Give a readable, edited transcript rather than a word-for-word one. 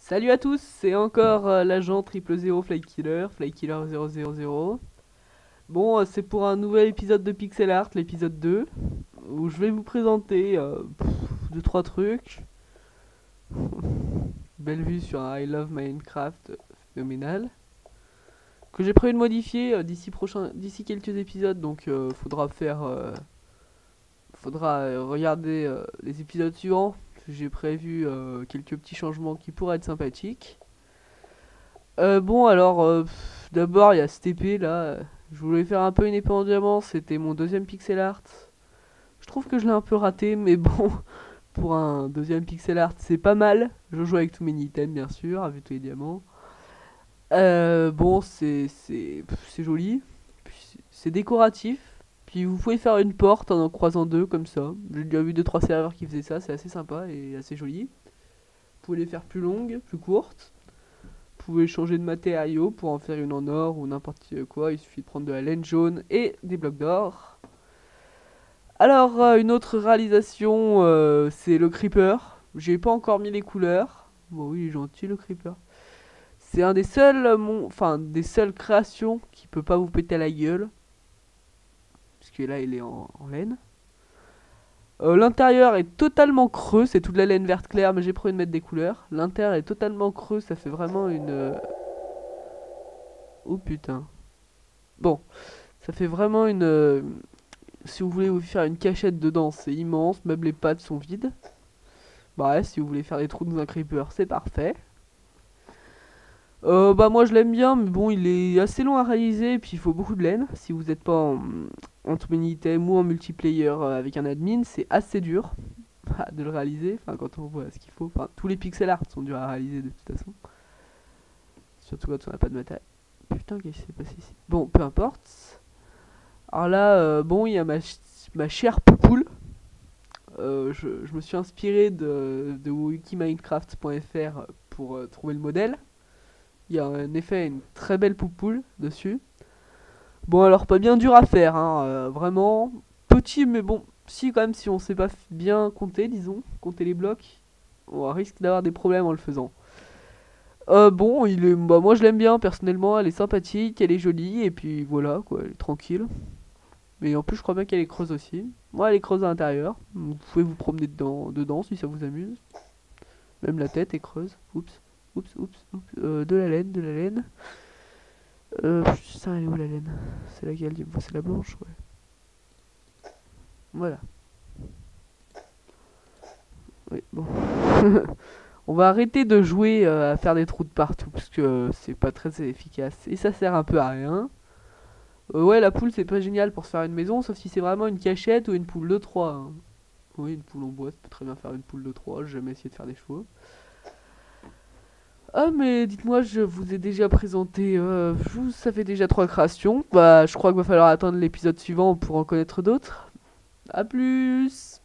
Salut à tous, c'est encore l'agent 000 Flykiller, Flykiller 000. Bon, c'est pour un nouvel épisode de Pixel Art, l'épisode 2, où je vais vous présenter 2-3 trucs. Belle vue sur un I Love Minecraft phénoménal. Que j'ai prévu de modifier d'ici quelques épisodes, donc faudra regarder les épisodes suivants. J'ai prévu quelques petits changements qui pourraient être sympathiques. D'abord il y a cette épée là. Je voulais faire un peu une épée en diamant, c'était mon deuxième pixel art. Je trouve que je l'ai un peu raté, mais bon, pour un deuxième pixel art, c'est pas mal. Je joue avec tous mes items, bien sûr, avec tous les diamants. Bon, c'est joli, c'est décoratif. Puis vous pouvez faire une porte en croisant deux comme ça. J'ai déjà vu 2-3 serveurs qui faisaient ça, c'est assez sympa et assez joli. Vous pouvez les faire plus longues, plus courtes. Vous pouvez changer de matériaux pour en faire une en or ou n'importe quoi. Il suffit de prendre de la laine jaune et des blocs d'or. Alors, une autre réalisation, c'est le creeper. J'ai pas encore mis les couleurs. Bon, oui, il est gentil le creeper. C'est un des seuls, des seules créations qui peut pas vous péter à la gueule. Parce que là, il est en laine. L'intérieur est totalement creux, c'est toute la laine verte claire, mais j'ai prévu de mettre des couleurs. L'intérieur est totalement creux, ça fait vraiment une... Oh putain. Bon, ça fait vraiment une... Si vous voulez vous faire une cachette dedans, c'est immense, même les pattes sont vides. Bref, si vous voulez faire des trous dans un creeper, c'est parfait. Moi je l'aime bien, mais bon, il est assez long à réaliser, et puis il faut beaucoup de laine. Si vous n'êtes pas en tout item ou en multiplayer avec un admin, c'est assez dur de le réaliser. Enfin, quand on voit ce qu'il faut. Enfin, tous les pixel art sont durs à réaliser de toute façon. Surtout quand on n'a pas de matériel. Putain, qu'est-ce qui s'est passé ici? Bon, peu importe. Alors là, bon, il y a ma chère poupoule. Je me suis inspiré de wikiminecraft.fr pour trouver le modèle. Il y a en effet une très belle poupoule dessus. Bon, alors pas bien dur à faire, hein, vraiment petit, mais bon, si quand même, si on sait pas bien compter, disons, compter les blocs, on risque d'avoir des problèmes en le faisant. Bon, moi je l'aime bien personnellement, elle est sympathique, elle est jolie, et puis voilà, quoi, elle est tranquille. Mais en plus, je crois bien qu'elle est creuse aussi. Moi, elle est creuse à l'intérieur. Vous pouvez vous promener dedans si ça vous amuse. Même la tête est creuse. Oups, oups, oups, oups. De la laine, de la laine. Putain, elle est où la laine? C'est laquelle? Dis-moi, c'est la blanche, ouais. Voilà. Oui, bon. On va arrêter de jouer à faire des trous de partout parce que c'est pas très efficace. Et ça sert un peu à rien. Ouais, la poule c'est pas génial pour se faire une maison, sauf si c'est vraiment une cachette ou une poule de 3. Hein. Oui, une poule en bois, ça peut très bien faire une poule de 3. J'ai jamais essayé de faire des chevaux. Ah, mais dites-moi, je vous ai déjà présenté. Ça fait déjà 3 créations. Bah, je crois qu'il va falloir attendre l'épisode suivant pour en connaître d'autres. A plus!